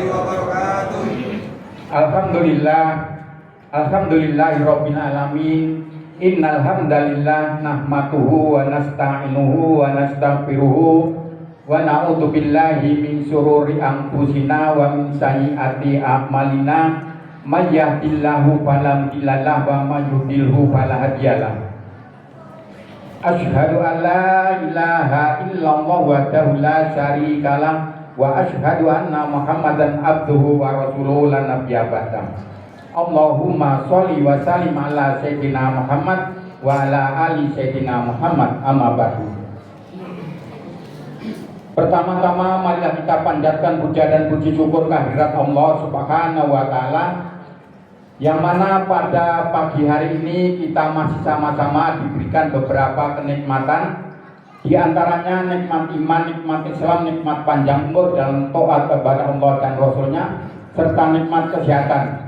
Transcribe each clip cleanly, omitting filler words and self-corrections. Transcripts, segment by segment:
wabarakatuh. Alhamdulillahirabbil alamin. Innal hamdalillah nahmaduhu wa nasta'inuhu wa nastaghfiruh wa na'udzu billahi min syururi anfusina wa min sayyiati a'malina. May yahdihillahu fala mudilla lahu wa may yudlilhu fala hadiyalah. Asyhadu an la ilaha illallah wahdahu la syarikalah wa asyhadu anna Muhammadan abduhu wa rasuluhu la nabiyya ba'da. Allahumma sholli wa sallim ala sayyidina Muhammad wa ala ali sayyidina Muhammad, amma ba'du. Pertama-tama marilah kita panjatkan puja dan puji syukur kehadirat Allah Subhanahu wa taala, yang mana pada pagi hari ini kita masih sama-sama diberikan beberapa kenikmatan, di antaranya nikmat iman, nikmat Islam, nikmat panjang umur dalam taat kepada Allah dan Rasulnya, serta nikmat kesehatan.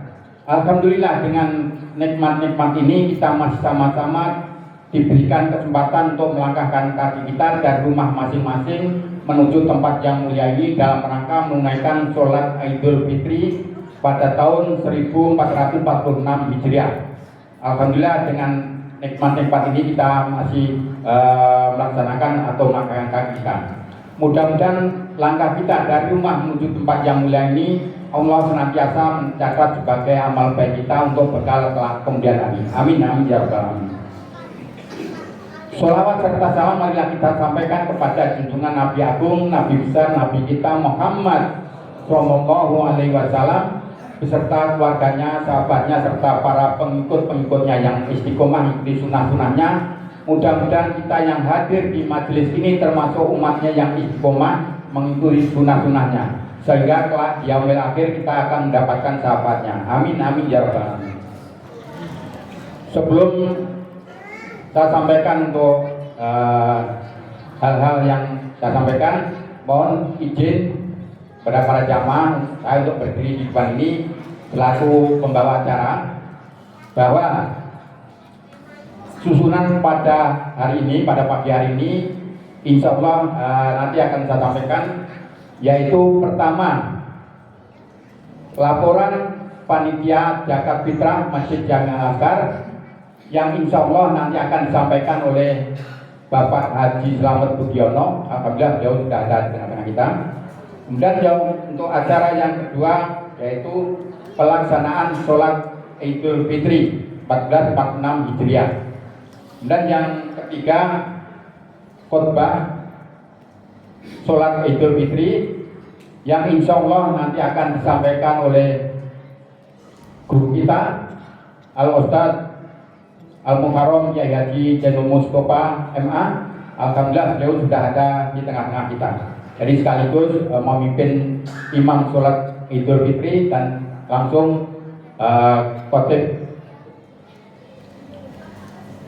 Alhamdulillah, dengan nikmat-nikmat ini kita masih sama-sama diberikan kesempatan untuk melangkahkan kaki kita dari rumah masing-masing menuju tempat yang mulia ini dalam rangka menunaikan sholat Idul Fitri pada tahun 1446 Hijriah. Alhamdulillah, dengan nikmat-nikmat ini kita masih melaksanakan atau melangkahkan kaki kita. Mudah-mudahan langkah kita dari rumah menuju tempat yang mulia ini Allah senantiasa mencatat sebagai amal baik kita untuk bekal kelak kemudian hari. Amin amin ya rabbal alamin. Sholawat serta salam marilah kita sampaikan kepada junjungan Nabi Agung, Nabi besar, Nabi kita Muhammad Sallallahu Alaihi Wasallam beserta keluarganya, sahabatnya, serta para pengikut-pengikutnya yang istiqomah mengikuti sunnah-sunnahnya. Mudah-mudahan kita yang hadir di majelis ini termasuk umatnya yang istiqomah mengikuti sunnah-sunnahnya, sehingga kelak di yaumil akhir kita akan mendapatkan sahabatnya. Amin amin ya rabbal alamin. Sebelum saya sampaikan untuk hal-hal yang saya sampaikan, mohon izin pada para jamaah saya untuk berdiri di depan ini selaku pembawa acara, bahwa susunan pada hari ini, pada pagi hari ini, insya Allah nanti akan saya sampaikan, yaitu pertama, laporan panitia zakat fitrah Masjid Jami Al Azhar yang insya Allah nanti akan disampaikan oleh Bapak Haji Slamet Budiono. Alhamdulillah beliau sudah ada di tengah-tengah kita. Kemudian untuk acara yang kedua, yaitu pelaksanaan sholat Idul Fitri 1446 Hijriah. Dan yang ketiga, khutbah sholat Idul Fitri yang insya Allah nanti akan disampaikan oleh guru kita Al-Ustadz Al-Mukarram Kiai Haji Zainul Mustafa MA. Alhamdulillah beliau sudah ada di tengah-tengah kita, jadi sekaligus memimpin imam sholat Idul Fitri dan langsung khotib.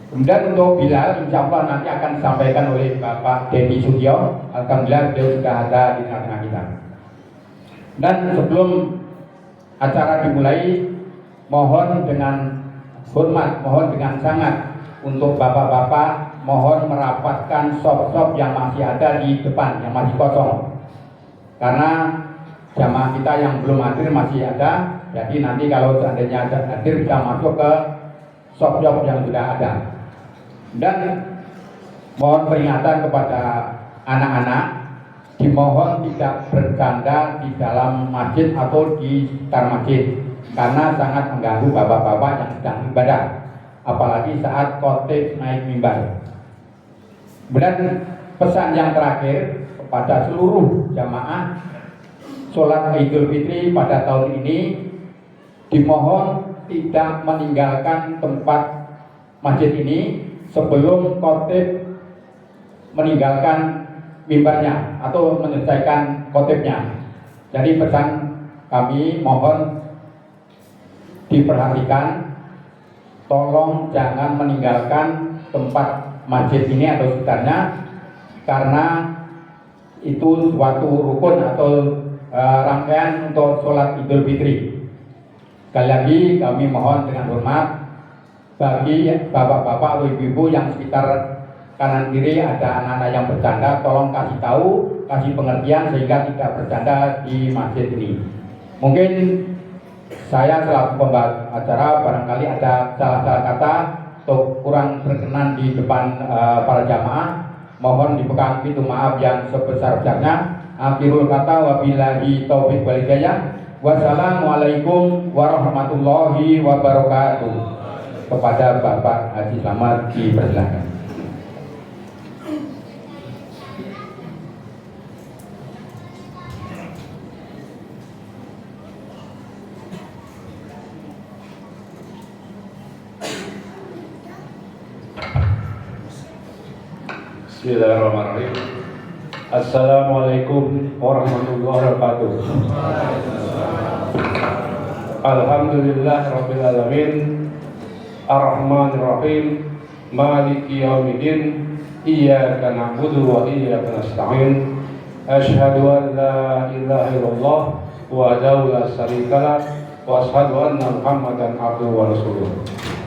Kemudian untuk Bilal, insya Allah nanti akan disampaikan oleh Bapak Denny Sugio. Alhamdulillah beliau sudah ada di tengah-tengah kita. Dan sebelum acara dimulai, mohon dengan hormat, mohon dengan sangat untuk bapak-bapak, mohon merapatkan sop-sop yang masih ada di depan, yang masih kosong. Karena jamaah kita yang belum hadir masih ada, jadi nanti kalau seandainya hadir bisa masuk ke sop-sop yang sudah ada. Dan mohon peringatan kepada anak-anak, dimohon tidak bercanda di dalam masjid atau di sekitar masjid, karena sangat mengganggu bapak-bapak yang sedang ibadah, apalagi saat khotib naik mimbar. Kemudian pesan yang terakhir kepada seluruh jamaah sholat Idul Fitri pada tahun ini, dimohon tidak meninggalkan tempat masjid ini sebelum khotib meninggalkan mimbarnya atau menyelesaikan khotibnya. Jadi pesan kami mohon diperhatikan, tolong jangan meninggalkan tempat masjid ini atau sekitarnya, karena itu suatu rukun atau rangkaian untuk sholat Idul Fitri. Sekali lagi kami mohon dengan hormat, bagi bapak-bapak atau ibu-ibu yang sekitar kanan kiri ada anak-anak yang bercanda, tolong kasih tahu, kasih pengertian sehingga tidak bercanda di masjid ini. Mungkin saya selaku pembawa acara barangkali ada salah-salah kata atau kurang berkenan di depan para jamaah. Mohon dipegang pintu maaf yang sebesar-besarnya. Akhirul kata wabillahi taufiq wal hidayah. Wassalamualaikum warahmatullahi wabarakatuh. Kepada Bapak Haji Slamet dipersilakan. Bismillahirrahmanirrahim. Assalamualaikum warahmatullahi wabarakatuh. Alhamdulillah rabbil alamin. Ar-Rahmanir-Rahim. Maliki yaumiddin. Iyyaka na'budu wa iyyaka nasta'in. Asyhadu an la ilaha illallah wahdahu la syarika lah wa asyhadu anna Muhammadan abduhu wa rasuluh.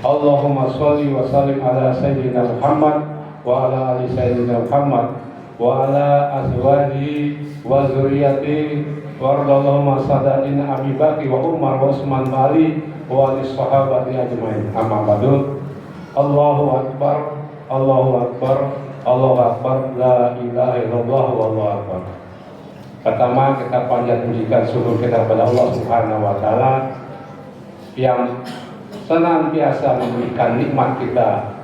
Allahumma shalli wa sallim ala sayyidina Muhammad wa ala ali sayyidina Muhammad wa ala azwajihi wa dzurriyyatihi wa radhiyallahu sadaqin Abi Bakr wa Umar wa Utsman wa Ali wa ali sahabati ajmain. Amma ba'du. Allahu akbar, Allahu akbar, Allahu akbar, la ilaha illallah wallahu akbar. Pertama kita panjat pujikan syukur kita kepada Allah Subhanahu wa taala yang senantiasa memberikan nikmat kita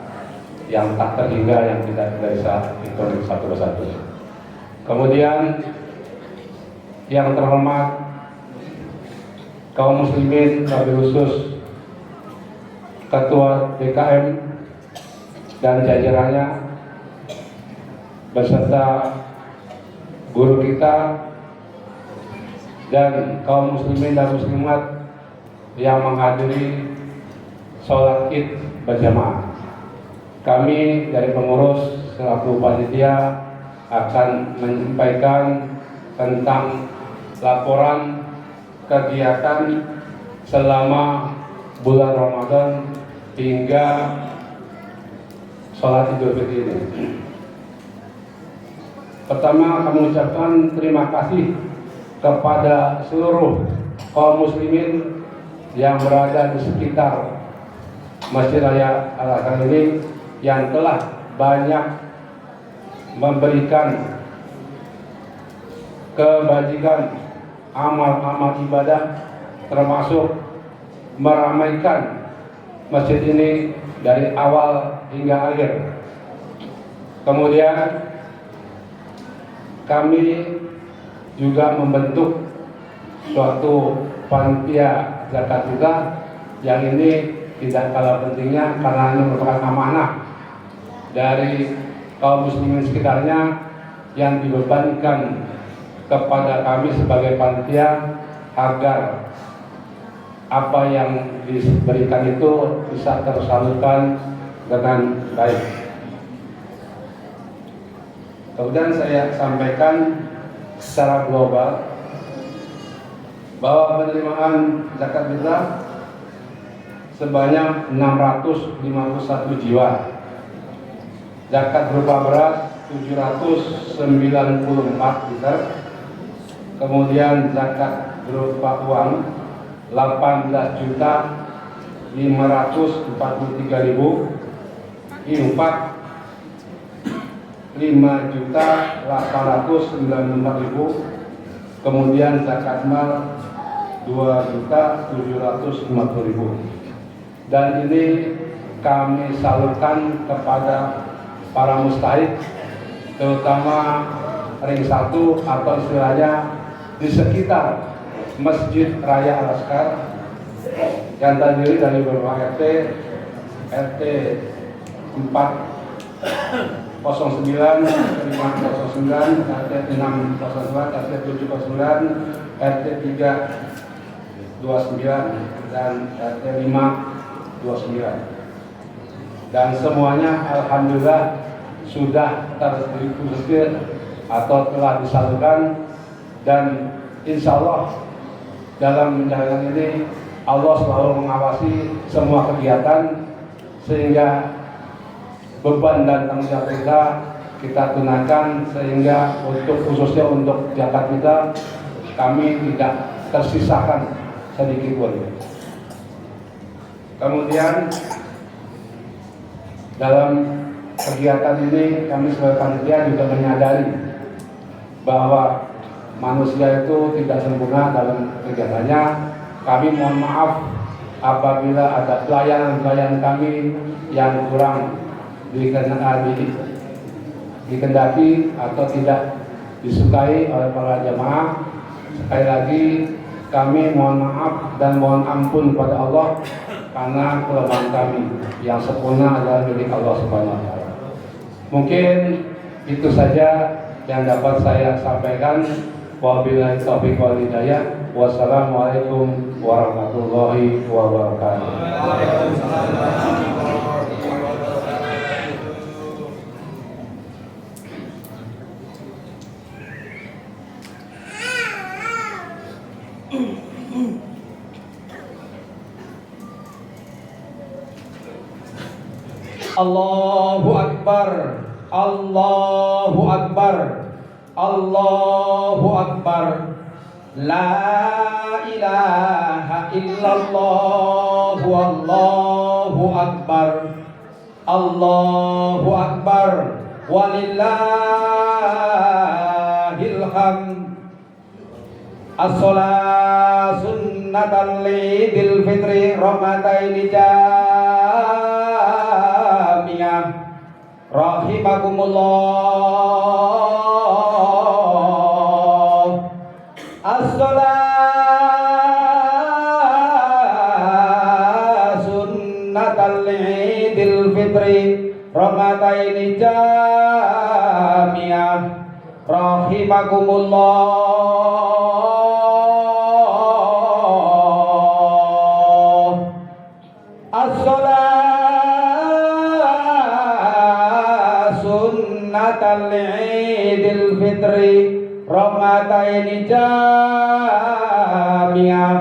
yang tak terhingga, yang tidak bisa hitung satu persatu. Kemudian yang terhormat kaum muslimin, wabil khusus Ketua DKM dan jajarannya beserta guru kita dan kaum muslimin dan muslimat yang menghadiri sholat Id berjamaah. Kami dari pengurus selaku panitia akan menyampaikan tentang laporan kegiatan selama bulan Ramadan hingga sholat Idul Fitri ini. Pertama, kami ucapkan terima kasih kepada seluruh kaum muslimin yang berada di sekitar Masjid Raya Al-Azhar ini yang telah banyak memberikan kebajikan amal-amal ibadah, termasuk meramaikan masjid ini dari awal hingga akhir. Kemudian kami juga membentuk suatu panitia zakat fitrah yang ini tidak kalah pentingnya karena ini merupakan amanah dari kaum muslimin sekitarnya yang dibebankan kepada kami sebagai panitia agar apa yang diberikan itu bisa tersalurkan dengan baik. Kemudian saya sampaikan secara global bahwa penerimaan zakat fitrah sebanyak 651 jiwa, zakat berupa beras 794 liter, kemudian zakat berupa uang 18.543.000, infak 5.894.000, kemudian zakat mal 2.750.000. Dan ini kami salurkan kepada para mustahik, terutama ring 1 atau istilahnya di sekitar Masjid Raya Al-Azhar yang terdiri dari beberapa RT, RT 409, 509, RT 609, RT 709, RT 329 dan RT 529, dan semuanya alhamdulillah sudah terdistribusi atau telah disalurkan, dan insya Allah dalam menjalankan ini Allah selalu mengawasi semua kegiatan sehingga beban dan tanggung jawab kita tunaikan, sehingga untuk khususnya untuk zakat kita kami tidak tersisakan sedikit pun. Kemudian dalam kegiatan ini kami sebagai panitia juga menyadari bahwa manusia itu tidak sempurna dalam kegiatannya. Kami mohon maaf apabila ada pelayanan kami yang kurang dikendaki atau tidak disukai oleh para jamaah. Sekali lagi kami mohon maaf dan mohon ampun kepada Allah karena kelemahan kami. Yang sempurna adalah milik Allah Subhanahu wa taala. Mungkin itu saja yang dapat saya sampaikan. Wabillahi taufiq wal hidayah. Wassalamualaikum warahmatullahi wabarakatuh. Allahu Akbar, Allahu Akbar, Allahu Akbar. La ilaha illallah, Allahu Akbar, Allahu Akbar, walillahil hamd. As-salat sunnatan lidil fitri rahmataini jami'ah rahimakumullah. As-salat sunnatan lidil fitri rahmataini jami'ah rahimakumullah. Idul Fitri Ramadaini jami'ah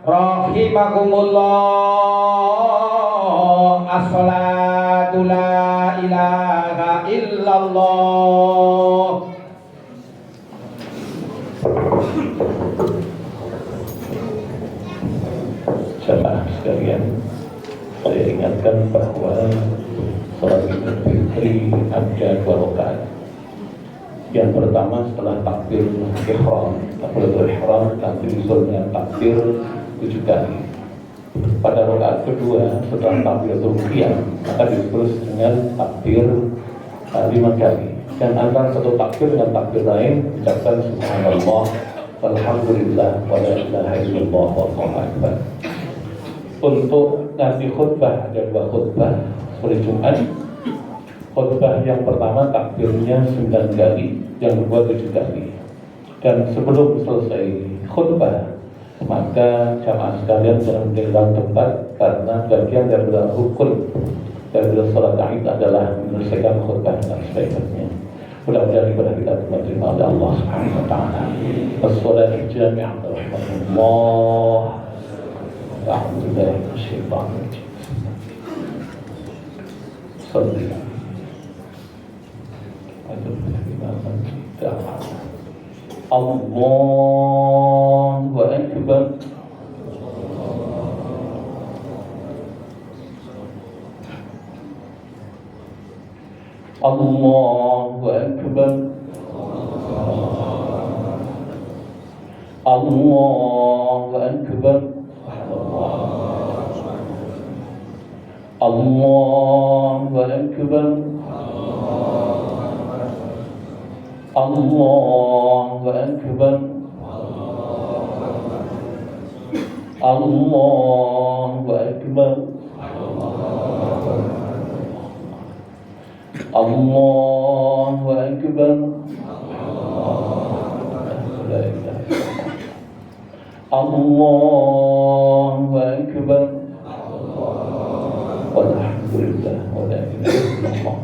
rahimakumullah. As-salatu la ilaha illallah. Jemaah sekalian, saya ingatkan bahwa salat Idul Fitri ada 2 rakaat. Yang pertama setelah takbir ihram, takbiratul ihram, takbirnya takbir 7 kali. Pada rakaat kedua setelah takbiratul qiyam, maka ditulis dengan takbir 5 kali. Dan antara satu takbir dengan takbir lain ucapkan subhanallah, alhamdulillah, wa la ilaha illallah, wallahu akbar. Untuk nanti khutbah ada 2 khutbah sore Jumat. Khutbah yang pertama takbirnya 9 kali, yang kedua 7 kali. Dan sebelum selesai khutbah, maka jamaah sekalian jangan meninggalkan tempat, karena bagian dari rukun dari salat Id adalah menyelesaikan khutbah dengan sebaik-baiknya. Mudah-mudahan ibadah kita diterima oleh Allah Subhanahu wa taala. Wassalatu jami'an rahmatullah. Alhamdulillah, syaitan. Sallallahu Allahu Akbar. Allahu Akbar. Allahu Akbar. Allahu Akbar. Allahu Akbar. Allahu Akbar. Allahu Akbar. Allahu Akbar. Walhamdulillah wa la ilaha illallah.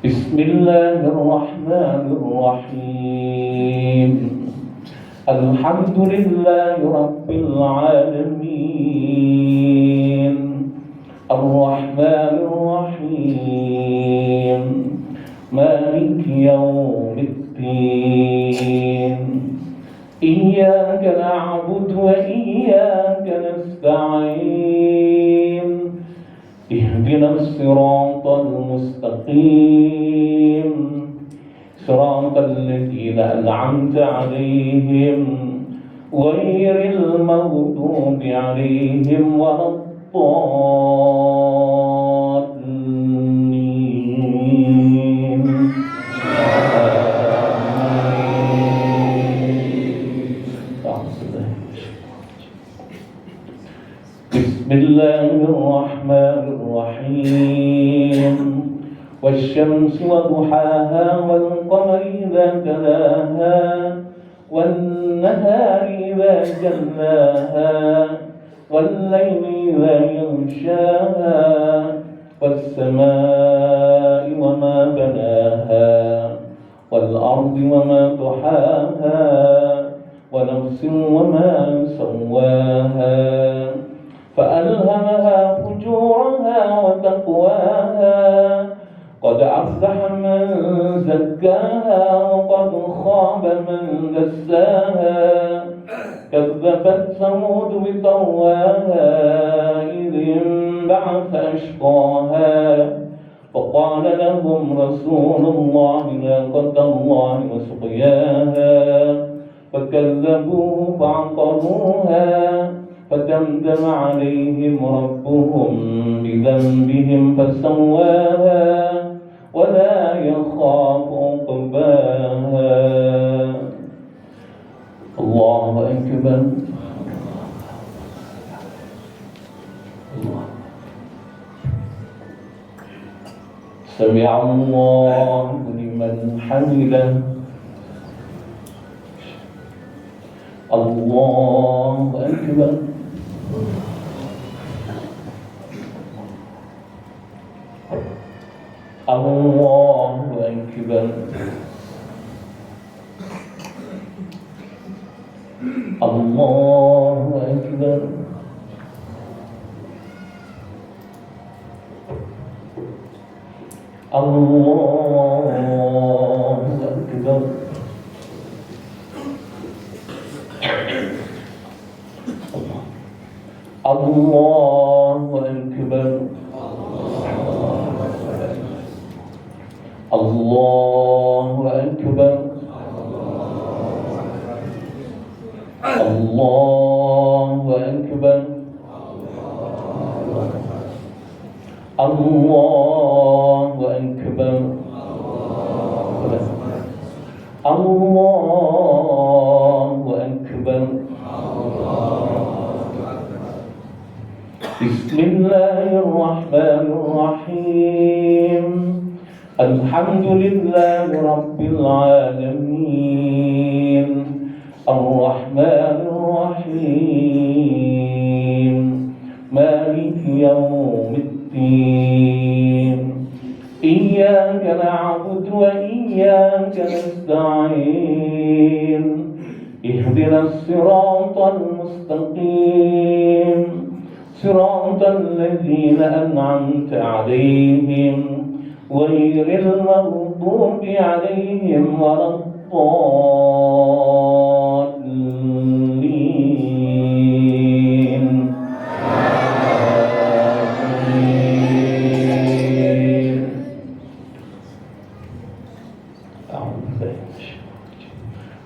Bismillahirrahmanirrahim. Alhamdulillahi rabbil alamin. Ar-Rahmanir Rahim. Maliki yaumiddin. إياك نعبد وإياك نستعين اهدنا الصراط المستقيم صراط الذين أنعمت عليهم غير المغضوب عليهم ولا الضالين. بسم الله الرحمن الرحيم والشمس وضحاها والقمر إذا تلاها والنهار إذا جلاها والليل إذا يغشاها والسماء وما بناها والأرض وما طحاها ونفس وما سواها فألهمها فجورها وتقواها قد أفلح من زكاها وقد خاب من دساها كذبت ثمود بطغواها إذ انبعث أشقاها فقال لهم رسول الله ناقة الله وسقياها فكذبوه فعقروها فدمدم عليهم ربهم بذنبهم فسواها ولا يخاف عقباها. الله أكبر. سمع الله لمن حمده. الله أكبر. الله أكبر. الله أكبر. الله أكبر. الله أكبر. الله أكبر. الله أكبر. الله أكبر. الله أكبر. بسم الله الرحمن الرحيم الحمد لله رب العالمين الرحمن الرحيم مالك يوم الدين إياك نعبد وإياك نستعين اهدنا الصراط المستقيم صراط الذين أنعمت عليهم غير المغضوب عليهم ولا الضالين.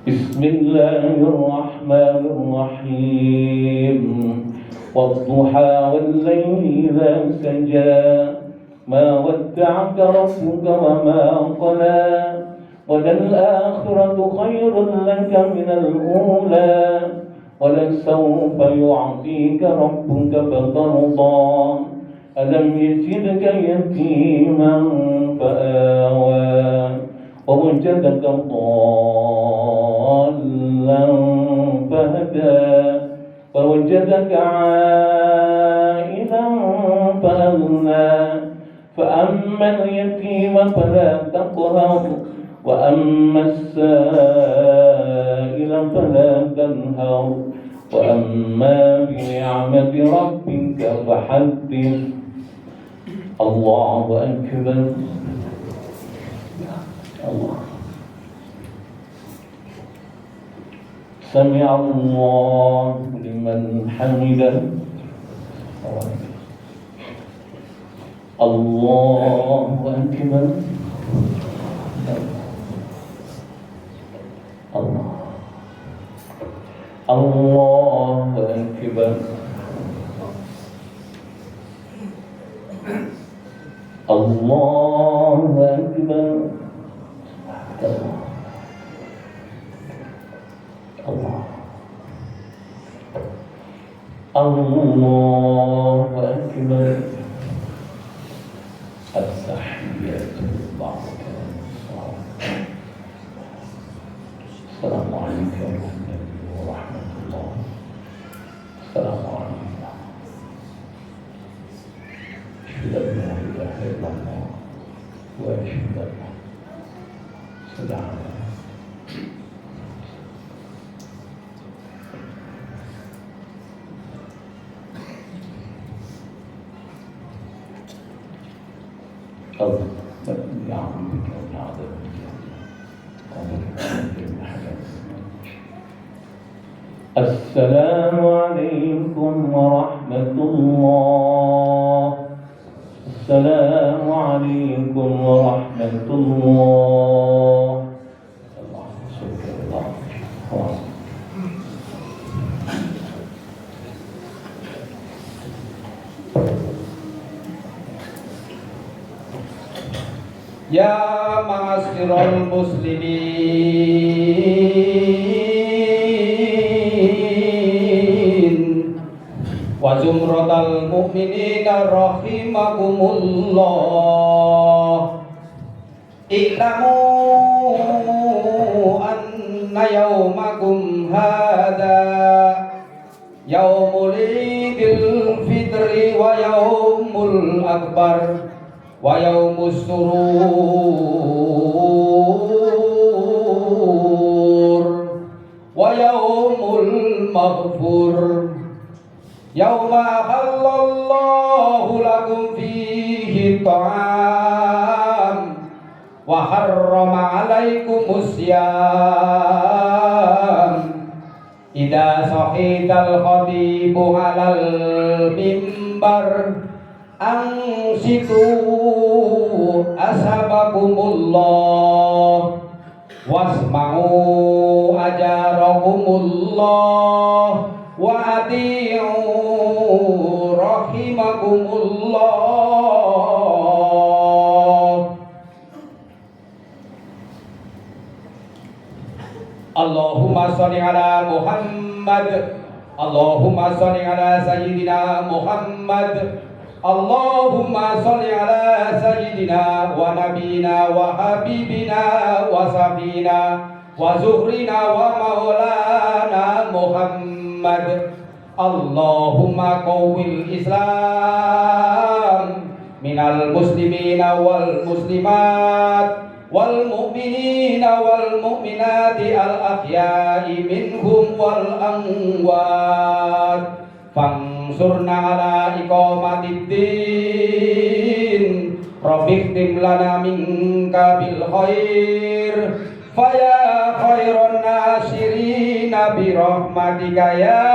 بسم الله الرحمن الرحيم والضحى والليل إذا سجى ما ودعك ربك وما قلى وللآخرة خير لك من الأولى ولسوف يعطيك ربك فترضى ألم يجدك يتيما فآوى ووجدك ضالا فهدى ووجدك عائلا فأغنى فأما اليتيم فلا تقهر وأما السائل فلا تنهر وأما بنعمة ربك فحدث. الله أكبر. الله سمع الله لمن حمده الله أكبر الله الله أكبر الله أكبر الله الله أكبر التحيات لله السلام عليكم ورحمة الله السلام عليكم أشهد أن لا إله إلا الله وأشهد أن سلام السلام عليكم ورحمة الله السلام عليكم ورحمة الله اللهم صل على محمد. Ya ma'asyiral muslimin wa zumratal mu'minina rahimakumullah. I'lamu anna yawmakum hadha yaumul idil fitri wa yaumul akbar wa yaumus surur wa yaumul maghfur yauma halallahu lakum fihi ta'am wa harrama alaikumus siyam idza sahital khatibu alal mimbar ansitu ashabakumullah wasma'u ajarakumullah wa ati'u rahimakumullah. Allahumma sholli ala Muhammad, Allahumma sholli ala sayyidina Muhammad, Allahumma sholli ala sayyidina wa nabiyina wa habibina wa safina wa zuhrina wa maulana Muhammad. Allahumma qawwil Islam minal muslimina wal muslimat wal mu'minina wal mu'minati al ahya'i minhum wal amwat. Fansurna ala iqamatid din Rabbik tim lana minka bil khair faya khairan nasirina bi rahmatika ya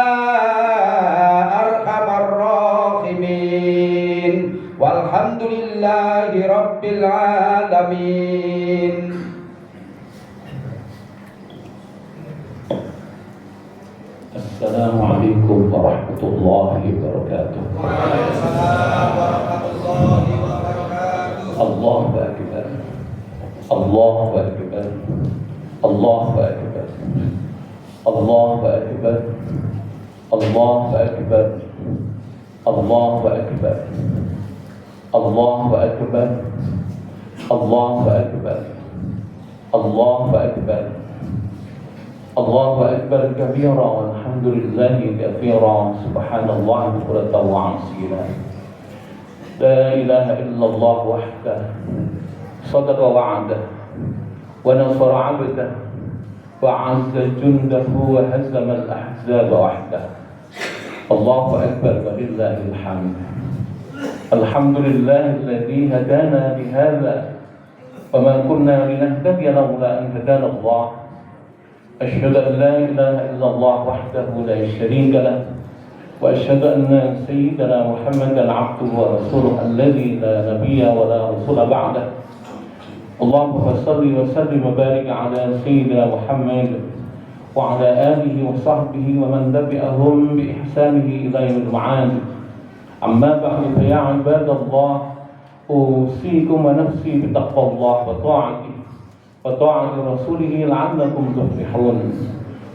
arhamar rahimin walhamdulillahi rabbil alamin. Assalamualaikum warahmatullahi wabarakatuh. Waalaikumsalam warahmatullahi wabarakatuh. Allahu akbar. Allahu akbar. Allahu akbar. Allahu akbar. Allahu akbar. Allahu akbar. Allahu akbar. Allahu akbar. Allahu akbar. Allahu akbar kabira walhamdulillahi katsira subhanallah bukratan wa asila. La ilaha illallah wahdah sadaqa wa'dah wa nasara 'abdah wa 'azza jundahu wa hazama al-ahzaba wahdah. Allahu akbar walillahil hamd. Alhamdulillahilladzi hadana li hadza wa ma kunna linahtadiya lawla an hadana Allah. أشهد أن لا إله إلا الله وحده لا شريك له وأشهد أن سيدنا محمدا عبده ورسوله الذي لا نبي ولا رسول بعده اللهم صل وسلم وبارك على سيدنا محمد وعلى آله وصحبه ومن تبعهم بإحسانه إلى يوم المعاد أما بعد فيا عباد الله أوصيكم ونفسي بتقوى الله وطاعة رسوله لعلكم تفلحون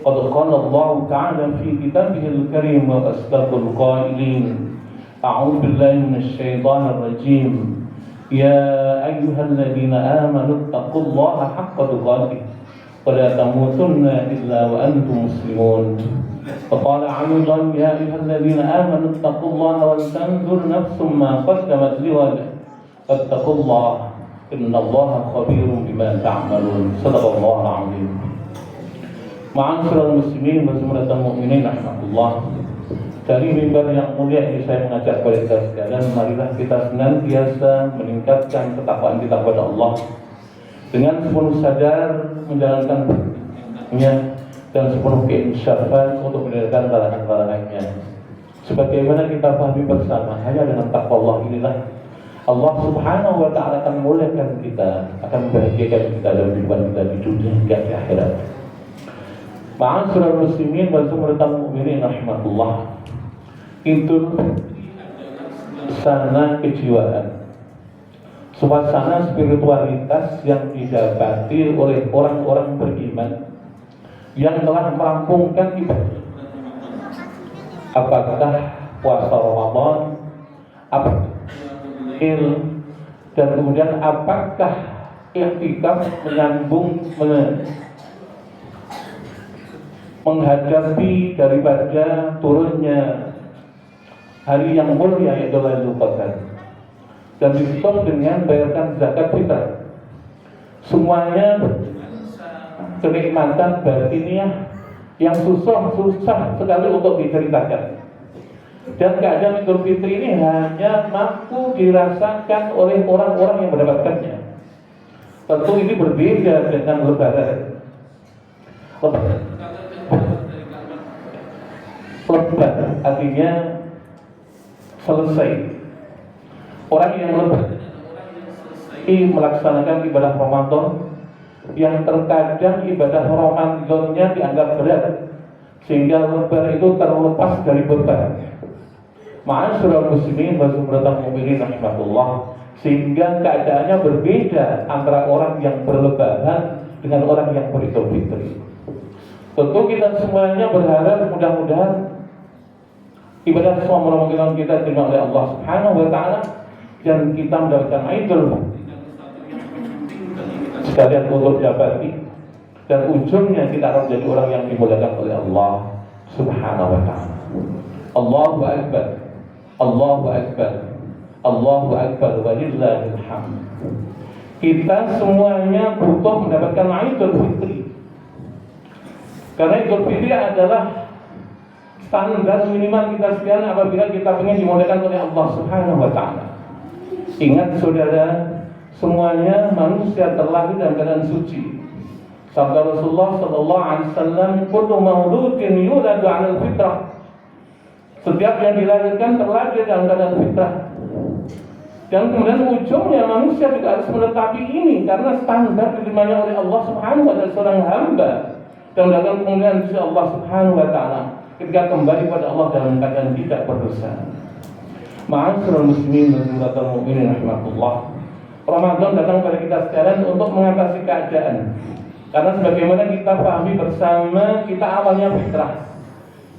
قد قال الله تعالى في كتابه الكريم وأصدق القائلين أعوذ بالله من الشيطان الرجيم يا أيها الذين آمنوا اتقوا الله حق تقاته ولا تموتن إلا وأنتم مسلمون وقال أيضا يا أيها الذين آمنوا اتقوا الله ولتنظر نفس ما قدمت لغد واتقوا الله إن الله خبير بما تعملون صدق الله العظيم. Ma'asyiral muslimin wa jumlatul mu'minin rahmatullah. Dari mimbar yang mulia ini saya mengajak kepada kita sekalian, marilah kita senantiasa meningkatkan ketakwaan kita kepada Allah dengan sepenuh sadar menjalankannya dan sepenuh keinsyafan untuk meninggalkan larangan-larangannya. Sebagaimana kita pahami bersama, hanya dengan takwa Allah inilah Allah Subhanahu wa Ta'ala akan memuliakan kita, akan membahagiakan kita dalam kehidupan kita di dunia hingga di akhirat. Ma'asyiral muslimin wal mu'minin rahmatullah. Itu suasana kejiwaan, suasana spiritualitas yang didapati oleh orang-orang beriman yang telah merampungkan ibadah. Apakah puasa Ramadan, dan kemudian apakah iktikaf menyambung menghadapi daripada turunnya hari yang mulia yaitu Lailatul Qadar dan ditutup dengan bayarkan zakat fitrah. Semuanya kenikmatan batiniah yang susah sekali untuk diceritakan. Dan keadaan Idul Fitri ini hanya mampu dirasakan oleh orang-orang yang mendapatkannya. Tentu ini berbeda dengan Lebaran. Lebaran artinya selesai. Orang yang lebaran melaksanakan ibadah Ramadan yang terkadang ibadah Ramadannya dianggap berat sehingga lebaran itu terlepas dari beban. Ma'asyiral muslimin wa jumlatul mu'minin rahmatullah, sehingga keadaannya berbeda antara orang yang berlebaran dengan orang yang beridul fitri. Tentu kita semuanya berharap mudah-mudahan ibadah semua Ramadan kita diterima oleh Allah Subhanahu wa Ta'ala dan kita mendapatkan idul sekalian untuk dapati dan ujungnya kita akan menjadi orang yang dimuliakan oleh Allah Subhanahu wa Ta'ala. Allahu Akbar, Allahu Akbar, Allahu Akbar walillahil hamd. Kita semuanya butuh mendapatkan Idul Fitri. Karena Idul Fitri adalah standar minimal kita sekalian apabila kita ingin dimuliakan oleh Allah Subhanahu wa Ta'ala. Ingat saudara, semuanya manusia terlahir dalam keadaan suci. Sabda Rasulullah sallallahu alaihi wasallam, "Kullu mauludin yuladu 'alal fitrah." Setiap yang dilahirkan terlahir dalam keadaan fitrah. Dan kemudian ujungnya manusia juga harus menetapi ini karena standar diterimanya oleh Allah Subhanahu wa Ta'ala seorang hamba dan mendapatkan kemuliaan di sisi Allah Subhanahu wa Ta'ala ketika kembali pada Allah dalam keadaan tidak berdosa. Ma'asyiral muslimin wa jumlatul mu'minin rahmatullah. Ramadan datang pada kita sekalian untuk mengatasi keadaan. Karena sebagaimana kita pahami bersama, kita awalnya fitrah.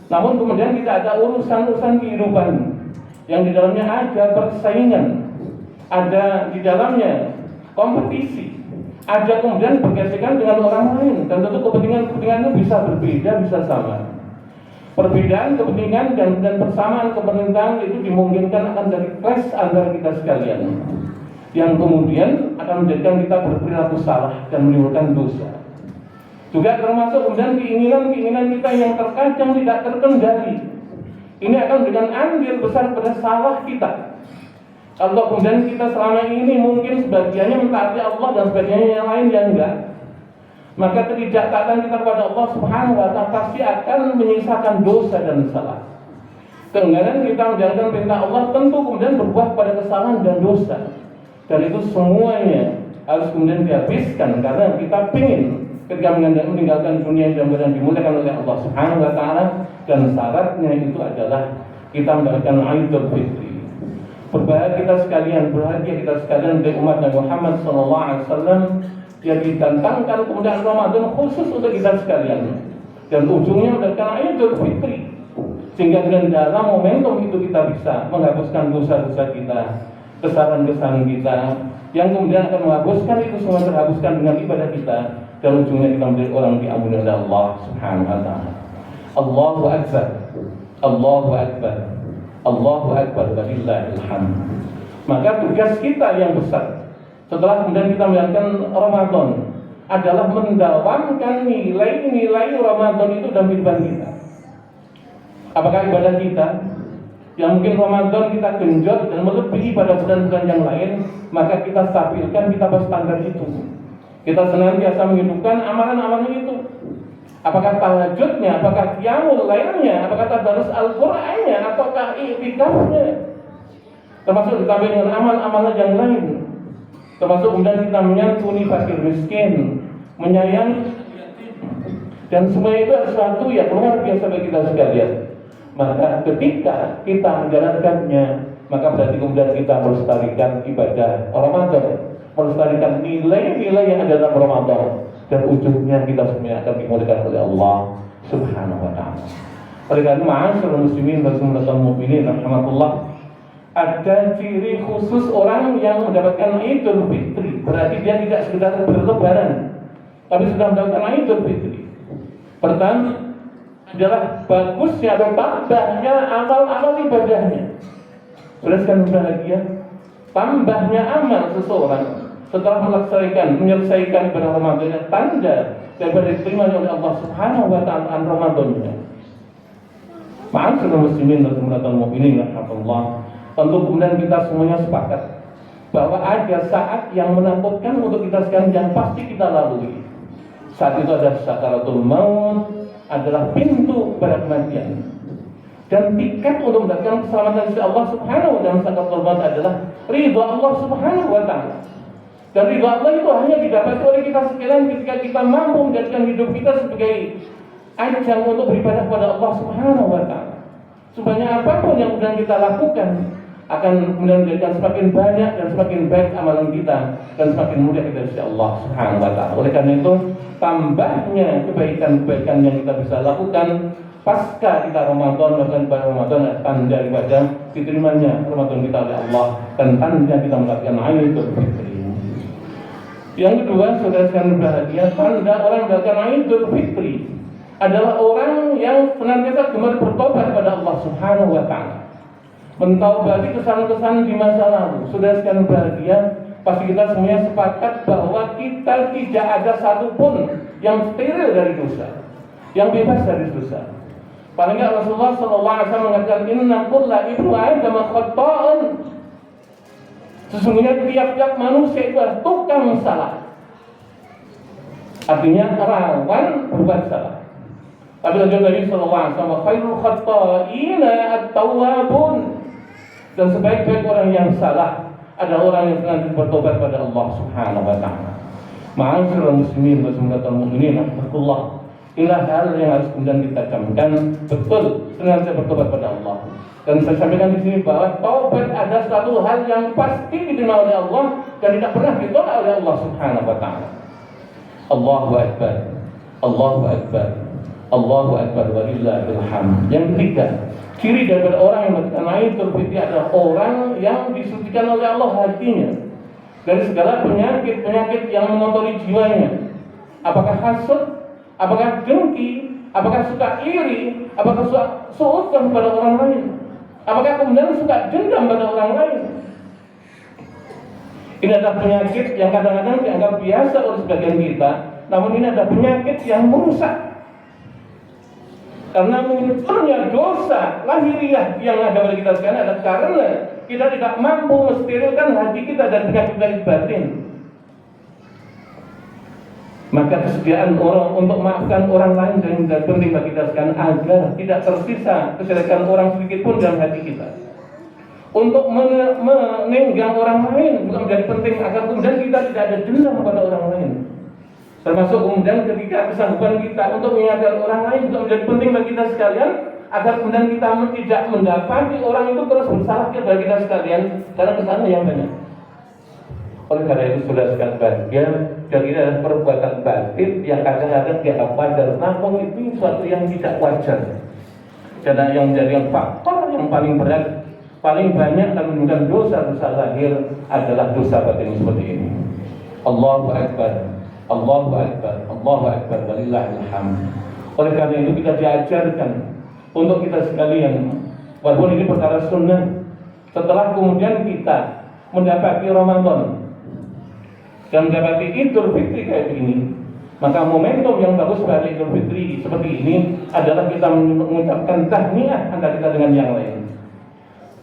Namun kemudian kita ada urusan-urusan kehidupan yang di dalamnya ada persaingan, ada di dalamnya kompetisi, ada kemudian bergesekan dengan orang lain, dan tentu kepentingan-kepentingan itu bisa berbeda, bisa sama. Perbedaan kepentingan dan persamaan kepentingan itu dimungkinkan akan dari clash antara kita sekalian, yang kemudian akan menjadikan kita berperilaku salah dan menimbulkan dosa. Juga termasuk kemudian keinginan kita yang terkadang tidak terkendali. Ini akan memberikan andil besar pada salah kita. Kalau kemudian kita selama ini mungkin sebagiannya mentaati Allah dan sebagiannya yang lain yang enggak. maka ketidaktaatan kita kepada Allah Subhanahu wa Ta'ala pasti akan menyisakan dosa dan salah. Keengganan kita menjalankan perintah Allah tentu kemudian berbuah pada kesalahan dan dosa. Dan itu semuanya harus kemudian dihabiskan karena kita ingin ketika meninggalkan dunia yang mudah dimuliakan oleh Allah Subhanahu wa Ta'ala, dan syaratnya itu adalah kita mendapatkan Idul Fitri. Berbahagia kita sekalian dari umat Nabi Muhammad SAW yang ditantangkan kemudian Ramadan khusus untuk kita sekalian, dan ujungnya mendapatkan Idul Fitri, sehingga dengan dalam momentum itu kita bisa menghapuskan dosa-dosa kita, kesalahan-kesalahan kita, yang kemudian akan menghapuskan itu semua terhapuskan dengan ibadah kita, dan ujungnya kita menjadi orang diampuni oleh Allah Subhanahu wa Ta'ala. Allahu Akbar, Allahu Akbar, Allahu Akbar, walillahil hamd. Maka tugas kita yang besar setelah kemudian kita menjalankan Ramadan adalah mendawamkan nilai-nilai Ramadan itu dalam kehidupan kita. Apakah ibadah kita yang mungkin Ramadan kita genjot dan melebihi pada bulan-bulan yang lain, maka kita stabilkan, kita berstandar itu. Kita senantiasa menghidupkan amalan-amalan itu. Apakah tahajudnya, apakah qiyamul lailnya, apakah tadarus Al-Qur'annya, ataukah i'tikafnya, termasuk ditambah dengan amal-amalan yang lain, termasuk kemudian kita menyantuni fakir miskin, menyayangi, dan semua itu adalah sesuatu yang luar biasa bagi kita sekalian. Maka ketika kita menjalankannya, maka berarti kemudian kita melestarikan ibadah Ramadan, melestarikan nilai-nilai yang ada dalam Ramadan, dan ujungnya kita semuanya akan dimuliakan oleh Allah Subhanahu wa Ta'ala. Oleh karena ma'asyiral muslimin wal mukminin rahimakumullah, ada ciri khusus orang yang mendapatkan Idul Fitri. Berarti dia tidak sekedar berlebaran, tapi sudah mendapatkan Idul Fitri. Pertama adalah bagusnya atau tambahnya amal-amal ibadahnya. Berdasarkan bahagia, tambahnya amal seseorang setelah menyelesaikan ibadah Ramadan, tanda daripada diterimanya oleh Allah Subhanahu wa Ta'ala Ramadannya. Ma'asyiral muslimin wal mukminin rahimakumullah, tentu kemudian kita semuanya sepakat bahwa ada saat yang menakutkan untuk kita sekalian yang pasti kita lalui. Saat itu ada sakaratul maut, adalah pintu pada kematian. Dan tiket untuk mendapatkan keselamatan dari Allah Subhanahu wa Ta'ala sakaratul maut adalah ridha Allah Subhanahu wa Ta'ala. Dan ridha Allah itu hanya didapat oleh kita sekalian ketika kita mampu menjadikan hidup kita sebagai ajang untuk beribadah kepada Allah Subhanahu wa Ta'ala. Sebanyak apapun yang kemudian kita lakukan akan kemudian menjadikan semakin banyak dan semakin baik amalan kita, dan semakin mudah kita dari Allah Subhanahu wa Ta'ala. Oleh karena itu, tambahnya kebaikan-kebaikan yang kita bisa lakukan pasca kita Ramadan, melakukan ibadah Ramadan, tanda daripada diterimanya Ramadan kita oleh Allah, dan tanda kita melakukan Idul Fitri. Yang kedua, saudara sekalian berbahagia, tanda orang melakukan Idul Fitri adalah orang yang senantiasa gemar bertobat pada Allah Subhanahu wa Ta'ala, mentaubati kesalahan-kesalahan di masa lalu. Saudara sekalian berbahagia, pasti kita semuanya sepakat bahwa kita tidak ada satupun yang steril dari dosa, yang bebas dari dosa. Paling enggak Rasulullah SAW mengatakan, inna kulla ibnu adam khata'un. Sesungguhnya tiap-tiap manusia itu adalah tukang salah. Artinya rawan berbuat salah. Tapi Nabi SAW, khairul khata'ina at-tawwabun. Dan sebaik-baik orang yang salah adalah orang yang senantiasa bertobat pada Allah Subhanahu wa Ta'ala. Ma'asyiral muslimin wal mukminin rahimakumullah. Inilah hal yang harus kemudian kita camkan betul, senantiasa bertobat pada Allah. Dan saya sampaikan di sini bahwa taubat ada satu hal yang pasti diterima oleh Allah dan tidak pernah ditolak oleh Allah Subhanahu wa Ta'ala. Allahu Akbar, Allahu Akbar, Allahu Akbar, walillahil hamd. Yang ketiga, ciri daripada orang yang melakukan Idul Fitri adalah orang yang disucikan oleh Allah hatinya dari segala penyakit-penyakit yang mengotori jiwanya. Apakah hasad, apakah dengki, apakah suka iri, apakah suka suudzon pada orang lain, apakah kemudian suka dendam pada orang lain. Ini adalah penyakit yang kadang-kadang dianggap biasa oleh sebagian kita, namun ini adalah penyakit yang merusak. Karena munculnya dosa lahiriah yang ada pada kita sekarang adalah karena kita tidak mampu mensterilkan hati kita dari penyakit batin. Maka kesediaan orang untuk maafkan orang lain dan penting bagi kita sekalian agar tidak tersisa kejelekan orang sedikit pun dalam hati kita. Untuk meninggal orang lain bukan menjadi penting agar kemudian kita tidak ada dendam pada orang lain. Termasuk kemudian ketika kesanggupan kita untuk mengingatkan orang lain juga menjadi penting bagi kita sekalian agar kemudian kita tidak mendapati orang itu terus bersalah kepada kita sekalian karena kesalahan yang banyak. Oleh karena itu sudah sekalian bagian dan ini adalah perbuatan batin yang kadang-kadang dianggap wajar, namun itu suatu yang tidak wajar. Karena yang menjadi faktor yang paling berat, paling banyak dan menimbulkan dosa-dosa lahir adalah dosa batin seperti ini. Allahu Akbar, Allahu Akbar, Allahu Akbar, walillahil hamd. Oleh karena itu kita diajarkan untuk kita sekalian, walaupun ini perkara sunnah, setelah kemudian kita mendapati Ramadan dan mendapati Idul Fitri kayak begini, maka momentum yang bagus pada Idul Fitri seperti ini adalah kita mengucapkan tahniah antara kita dengan yang lain.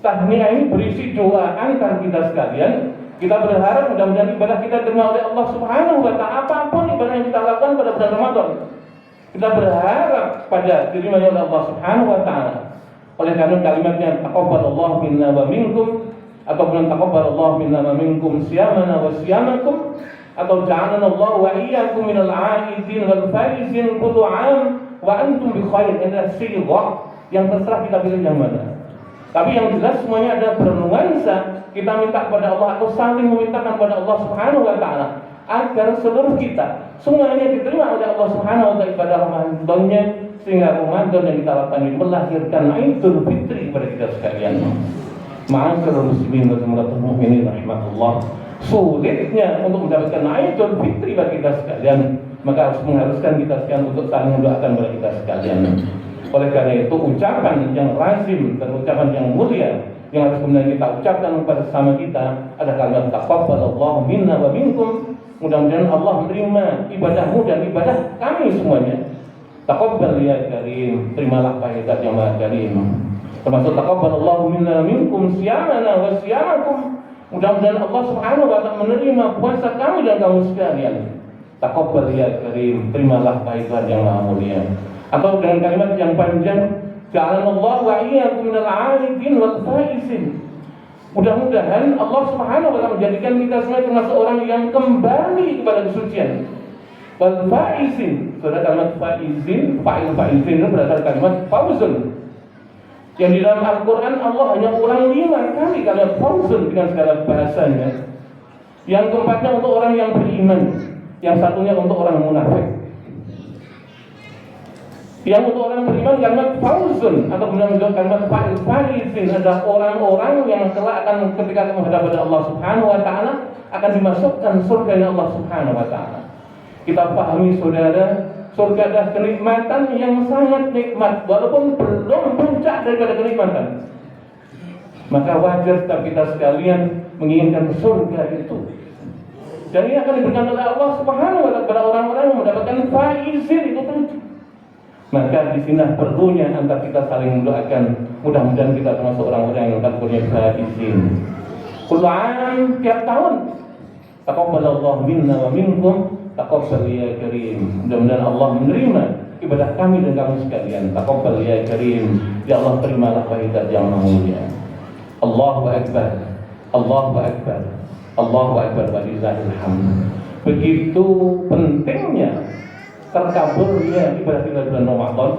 Tahniah ini berisi doa antar kita sekalian. Kita berharap mudah-mudahan ibadah kita diterima oleh Allah Subhanahu wa Ta'ala, apapun ibadah yang kita lakukan pada bulan Ramadan. Kita berharap pada diterima oleh Allah Subhanahu wa Ta'ala. Oleh karena kalimatnya taqabbalallahu minna wa minkum, ataupun taqabbalallahu minna wa minkum siyamana wa siyamakum, atau ja'alana Allah wa iyyakum minal 'aidin wal faizin kullu 'am wa antum bi khair. Ini sighah yang terserah kita pilih yang mana. Tapi yang jelas semuanya ada bernuansa kita minta kepada Allah atau saling memintakan kepada Allah Subhanahu wa Ta'ala agar seluruh kita semuanya diterima oleh Allah Subhanahu wa Ta'ala ibadah Ramadannya, sehingga Ramadan yang kita lakukan ini melahirkan Idul Fitri kepada kita sekalian. Ma'asyiral muslimin wal mu'minin rahimakumullah. Sulitnya untuk mendapatkan Idul Fitri bagi kita sekalian, maka harus mengharuskan kita sekalian untuk saling mendoakan kepada kita sekalian. Oleh karena itu ucapan yang lazim dan ucapan yang mulia yang harus kemudian kita ucapkan kepada sesama kita ada kalimat taqabbalallahu minna wa minkum. Mudah-mudahan Allah menerima ibadahmu dan ibadah kami semuanya. Taqabbal ya karim, terimalah kehadirat yang maha karim. Termasuk taqabbalallahu minna wa minkum siyamana wa siyamakum. Mudah-mudahan Allah Subhanahu wa Ta'ala menerima puasa kami dan kamu sekalian. Taqabbal ya karim, terimalah kehadirat yang maha mulia. Atau dengan kalimat yang panjang, ja'alanallahu wa iyyakum minal 'aidin wal faizin. Mudah-mudahan Allah Subhanahu wa Ta'ala menjadikan kita semua termasuk orang yang kembali kepada kesucian. Wal faizin, saudara, kalimat faizin, faizin itu berasal dari kalimat fauzun. Yang di dalam Al-Qur'an Allah hanya ulang 5 kali kalimat fauzun dengan segala bahasanya. Yang keempatnya untuk orang yang beriman, yang satunya untuk orang munafik. Yang untuk orang beriman kalimat fauzun atau kemudian kalimat faizin adalah orang-orang yang telah akan ketika menghadap pada Allah Subhanahu wa Ta'ala akan dimasukkan surga Allah Subhanahu wa Ta'ala. Kita pahami saudara, surga adalah kenikmatan yang sangat nikmat walaupun belum puncak daripada kenikmatan. Maka wajar setiap kita sekalian menginginkan surga itu. Dan ini akan diberikan oleh Allah Subhanahu wa Ta'ala kepada orang-orang yang mendapatkan faizin itu tadi. Maka di sini perlunya antara kita saling mendoakan, mudah-mudahan kita termasuk orang-orang yang takutnya faizin. Kullu 'am, tiap tahun taqabbalallahu minna wa minkum, taqabbal ya karim. Mudah-mudahan Allah menerima ibadah kami dan kamu sekalian. Taqabbal ya karim, ya Allah terimalah kehadirat yang mulia. Allahu Akbar, Allahu Akbar, Allahu Akbar, walillahil hamd. Begitu pentingnya terkabulnya ibadah kita bulan Ramadan,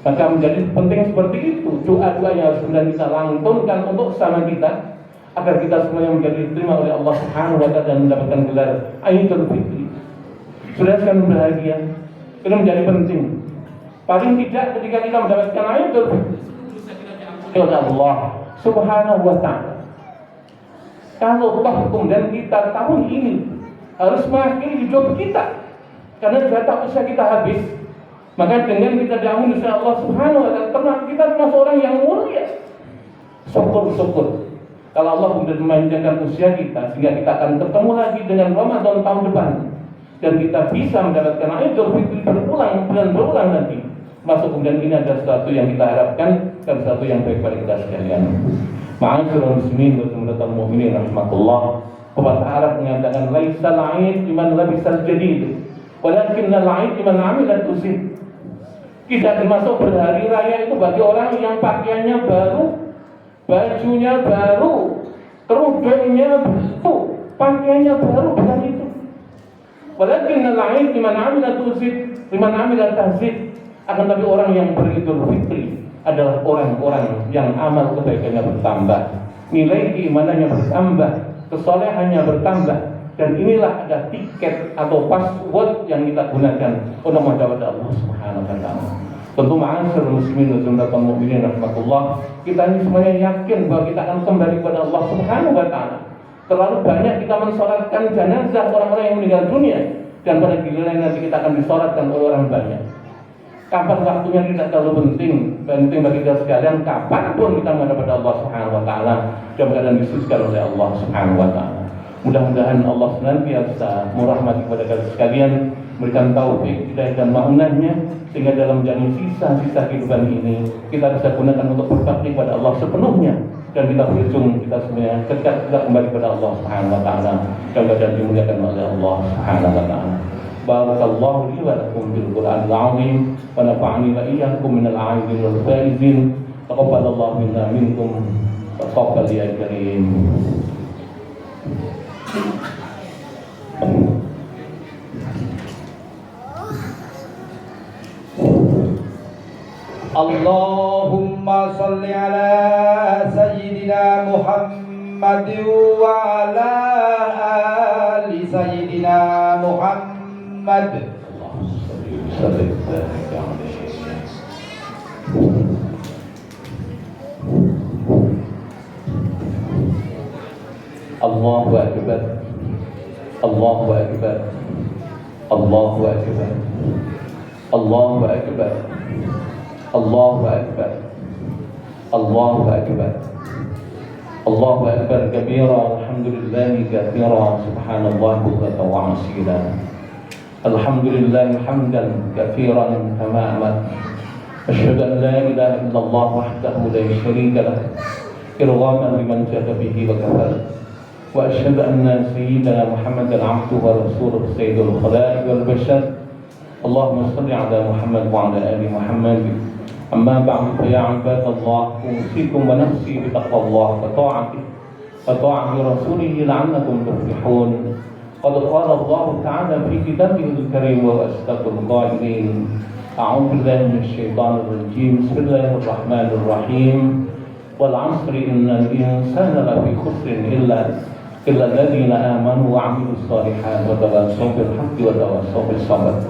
maka menjadi penting seperti itu doa-doa yang harus kemudian kita lantunkan untuk sesama kita agar kita semuanya menjadi diterima oleh Allah Subhanahu wa Ta'ala dan mendapatkan gelar Idul Fitri. Sudah sekalian berbahagia, itu menjadi penting. Paling tidak ketika kita mendapatkan Idul Fitri oleh Allah Subhanahu wa Ta'ala. Kalau toh kemudian kita tahun ini harus mengakhiri hidup kita karena jatah usia kita habis, maka dengan kita diampuni oleh Allah Subhanahu wa Ta'ala, kita termasuk orang yang mulia. Syukur-syukur kalau Allah kemudian memanjangkan usia kita sehingga kita akan ketemu lagi dengan Ramadan tahun depan dan kita bisa mendapatkan Idul Fitri berulang dan berulang nanti. Masuk kemudian ini ada sesuatu yang kita harapkan dan sesuatu yang baik pada kita sekalian. Ma'asyiral muslimin wal mu'minin rahimakumullah. Pepatah Arab mengatakan laisal 'aid liman labisal jadid, Walakinnal 'aid liman 'amilat uzid. Tidak termasuk berhari raya itu bagi orang yang pakaiannya baru, bajunya baru, kerudungnya baru, pakaiannya baru, bukan itu. Walakinnal 'aid liman 'amilat uzid, liman 'amilat tahzid. Akan tapi orang yang beridul fitri adalah orang-orang yang amal kebaikannya bertambah, nilai keimanannya bertambah, kesolehannya bertambah. Dan inilah ada tiket atau password yang kita gunakan untuk menghadap Allah Subhanahu wa taala. Tentu ma'asyiral muslimin dan mukminin rahmatullah, kita ini semuanya yakin bahwa kita akan kembali kepada Allah Subhanahu wa taala. Terlalu banyak kita mensolatkan jenazah orang-orang yang meninggal dunia, dan pada giliran nanti kita akan disolatkan oleh orang banyak. Kapan waktunya tidak terlalu penting bagi kita sekalian, kapanpun kita menghadap Allah Subhanahu wa taala dalam keadaan disucikan oleh Allah Subhanahu wa taala. Mudah-mudahan Allah senantiasa merahmati kepada kita sekalian, memberikan taufik, hidayah dan ma'unahnya, sehingga dalam menjalani sisa-sisa kehidupan ini kita bisa gunakan untuk berbakti kepada Allah sepenuhnya, dan kita berujung kita semuanya ketika kita kembali kepada Allah Subhanahu wa taala dalam keadaan dimuliakan oleh Allah Subhanahu wa taala. Barakallahu li wa lakum bil Qur'anil 'azim wa nafa'ani wa iyyakum minal 'aidin wal faizin. Taqabbalallahu minna minkum wa taqabbal ya karim. Allahumma salli ala sayyidina Muhammad wa ala ali sayyidina Muhammad. Allahu akbar. Allahu akbar. Allahu akbar. Allahu akbar. Allahu akbar. Allahu akbar. Allahu akbar kabira, alhamdulillahi katsira, subhanallah bukratan wa asila. Alhamdulillah hamdan katsiran kama amar. Asyhadu an la ilaha illallah wahdahu la syarika lah, irghaman liman jahada bihi wa kafara. Wa asyhadu anna sayyidana Muhammadan 'abduhu wa rasuluhu sayyidul khalaiq wal bashar. Allahumma shalli ala Muhammad wa ala ali Muhammad. Amma ba'du, fa ya 'ibadallah, usikum wa nafsi bi taqwallah wa ta'atihi wa ta'ati rasulih la'allakum tuflihun. Qad qala Allah ta'ala fi kitabihil karim wa asdaqul qailin. A'udzu billahi minasy syaithanir rajim. Bismillahir rahim. Wal 'asri innal insana lafi khusrin illa alladziina aamanu wa 'amilus shalihaati wa tawassaw bil haqqi wa tawassaw bis sabr.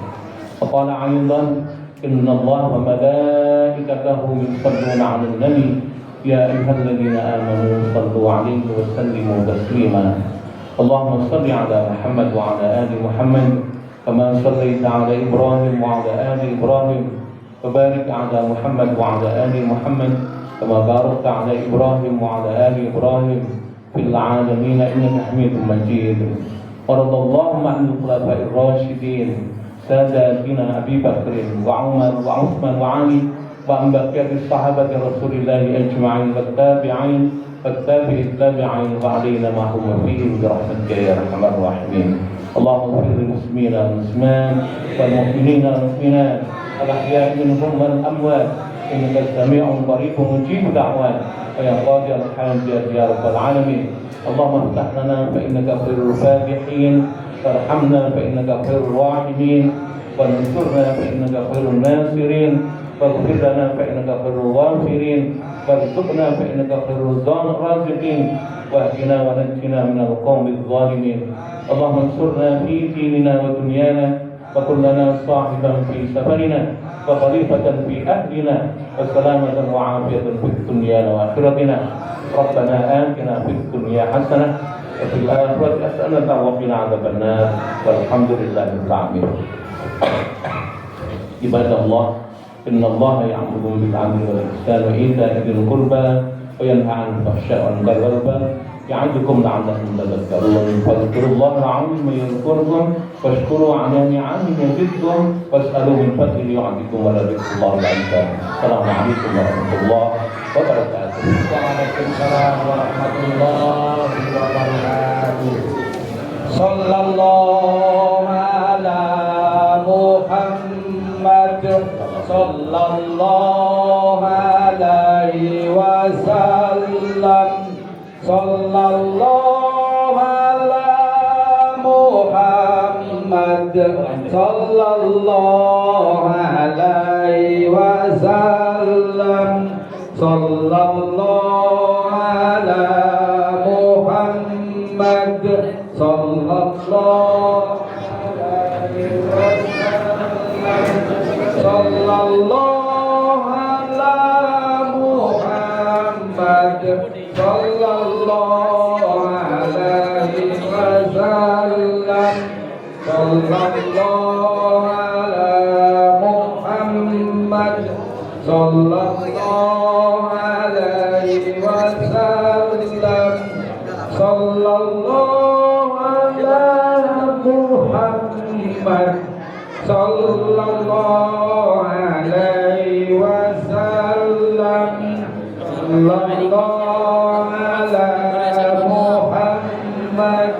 Wa qala 'aidan inna Allaha wa malaikatahu yusalluna 'alan nabi ya ayyuhalladziina aamanu sallu 'alaihi wa sallimu taslima. Allahumma salli 'ala Muhammad wa 'ala ali Muhammad kama shallaita 'ala Ibrahim wa 'ala ali Ibrahim wa barik 'ala Muhammad wa 'ala ali Muhammad kama barakta 'ala Ibrahim wa 'ala ali Ibrahim fil 'alamin innaka Hamidum Majid. Wa radallahu 'anil khulafa'ir rasyidin ساداتنا أبي بكر وعمر وعثمان وعلي وعن بقية الصحابة رسول الله أجمعين والتابعين التابعين وعلينا معهم فيهم برحمتك يا أرحم الراحمين. اللهم اغفر للمسلمين والمسلمات والمؤمنين والمؤمنات الأحياء منهم والأموات إنك سميع قريب مجيب دعوات ويا قاضي الحاجات يا رب العالمين. اللهم افتح لنا فإنك خير الفاتحين، وارحمنا فإنك خير الراحمين، وانصرنا فإنك خير الناصرين، واغفر لنا فإنك خير الغافرين، وارزقنا فإنك خير الرازقين، واهدنا ونجنا من القوم الظالمين. اللهم انصرنا في ديننا ودنيانا، وكن لنا صاحبا في سفرنا، وخليفة في أهلنا، وسلامة وعافية في الدنيا وآخرتنا. ربنا آتنا في الدنيا حسنة وفي الآخرة حسنة وقنا عذاب النار والحمد لله رب العالمين. عباد الله، إن الله يأمر بالعدل والإحسان وإيتاء ذي القربى وينهى عن الفحشاء والمنكر والبغي يعظكم لعلكم تذكرون. فاذكروا الله العظيم يذكركم واشكروا على نعمه يزدكم واسألوا من فضله يعطكم ولذكر الله الأكبر. السلام عليكم ورحمة الله وبركاته. Waalaikumsalam warahmatullahi wabarakatuh. Sallallahu ala Muhammad sallallahu alaihi wasallam. Sallallahu ala Muhammad sallallahu alaihi wasallam. Sallallahu ala Muhammad sallallahu alaihi wasallam. Sallallahu ala Muhammad sallallahu alaihi wasallam. Sallallahu ala Muhammad sallallahu alaihi wasallam. Sallallahu ala Muhammad sallallahu alaihi wasallam. Sallallahu ala Muhammad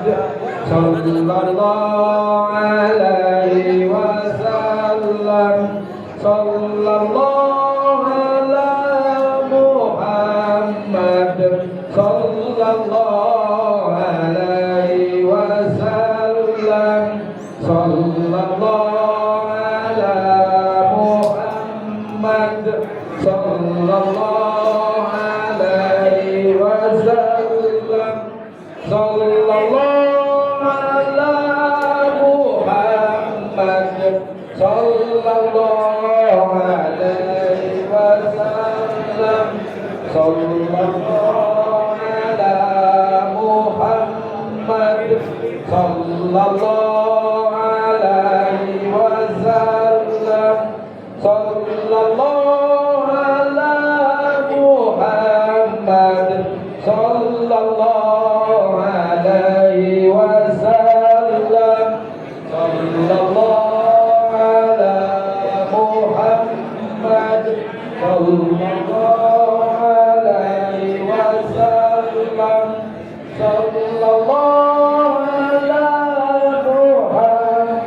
sallallahu alaihi wasallam. Sallallahu ala Muhammad sallallahu alaihi wasallam. Sallallahu ala Muhammad sallallahu alaihi wasallam. Sallallahu ala Muhammad sallallahu alaihi wasallam. Sallallahu ala Muhammad sallallahu alaihi wasallam. Sallallahu ala Muhammad sallallahu alaihi wasallam. Sallallahu ala Muhammad sallallahu alaihi wasallam. Sallallahu ala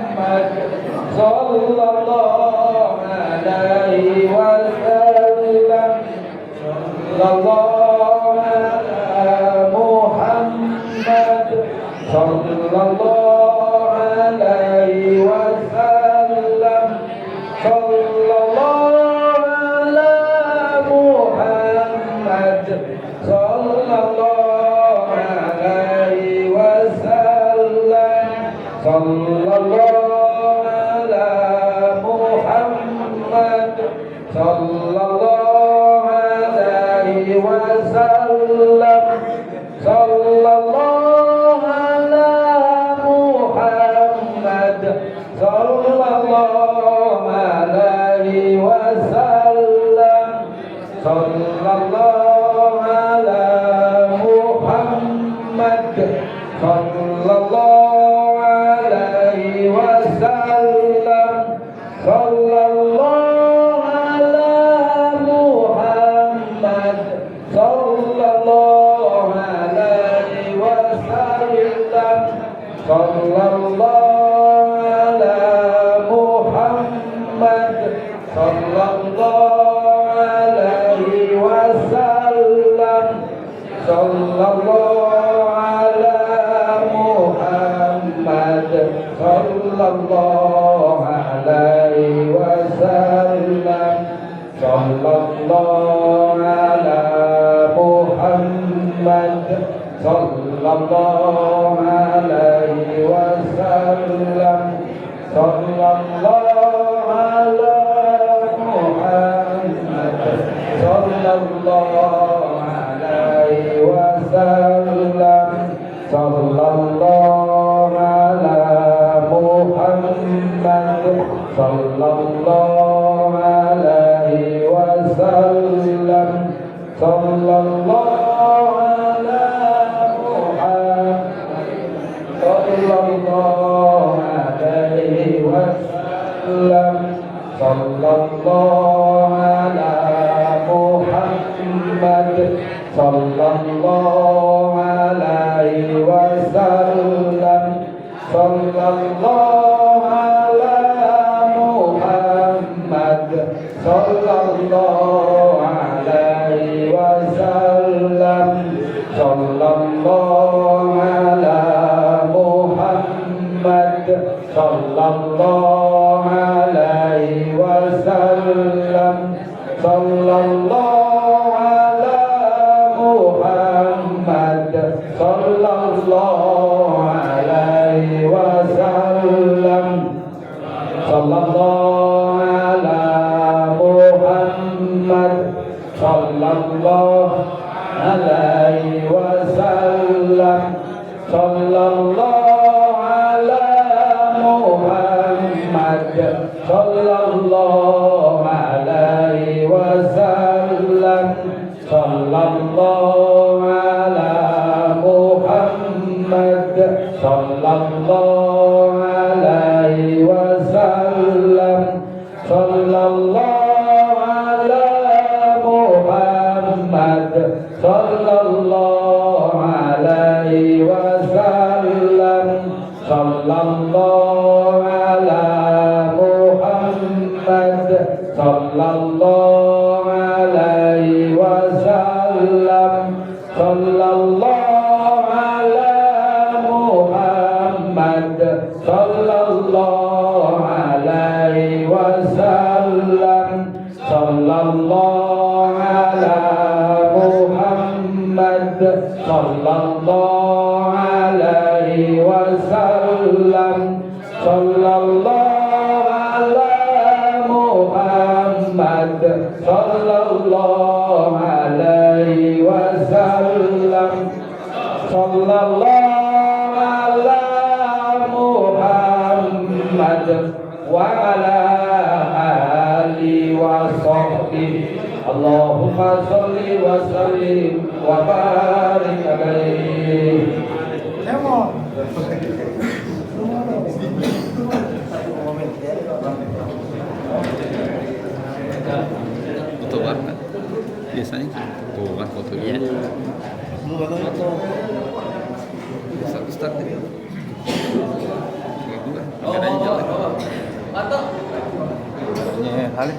Muhammad sallallahu alaihi wasallam. Sallallahu ala Muhammad sallallahu alaihi wasallam. Sallallahu ala Muhammad sallallahu alaihi wasallam. Sallallahu ala Muhammad sallallahu alaihi wasallam. Sallallahu ala Muhammad sallallahu alaihi wasallam. Sallallahu ala Muhammad sallallahu alaihi wasallam. Sallallahu ala Muhammad sallallahu alaihi wasallam. Sallallahu ala Muhammad sallallahu alaihi wasallam. Sallallahu ala Muhammad sallallahu alaihi wasallam. Sallallahu ala Muhammad sallallahu alaihi wasallam. Sallallahu ala Muhammad sallallahu alaihi wasallam. Sallallahu ala Muhammad sallallahu alaihi wasallam. Sallallahu ala Muhammad sallallahu alaihi wasallam. Sallallahu ala Muhammad sallallahu alaihi wasallam. Sallallahu ala sallallahu ala Muhammad sallallahu alaihi wasallam sallallahu ala Muhammad sallallahu alaihi wasallam sallallahu ala Muhammad sallallahu alaihi wasallam sallallahu ala Muhammad sallallahu alaihi wasallam sallallahu ala Muhammad sallallahu alaihi wasallam sallallahu ala Muhammad sallallahu alaihi wasallam sallallahu ala Muhammad sallallahu alaihi wasallam sallallahu ala Muhammad sallallahu alaihi wasallam sallallahu ala Muhammad sallallahu alaihi wasallam sallallahu ala Muhammad wa ala alihi wa sahbihi Allahumma sholli wa sallim wa barik alaihi. Foto banget biasanya tuh kan fotonya foto start ini kameranya jelek kameranya halus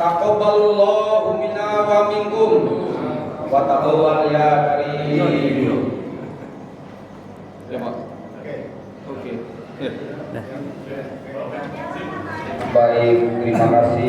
Taqabbalallahu minna wa minkum wa taqabbal ya karim. ya Pak. Oke. Baik, terima kasih.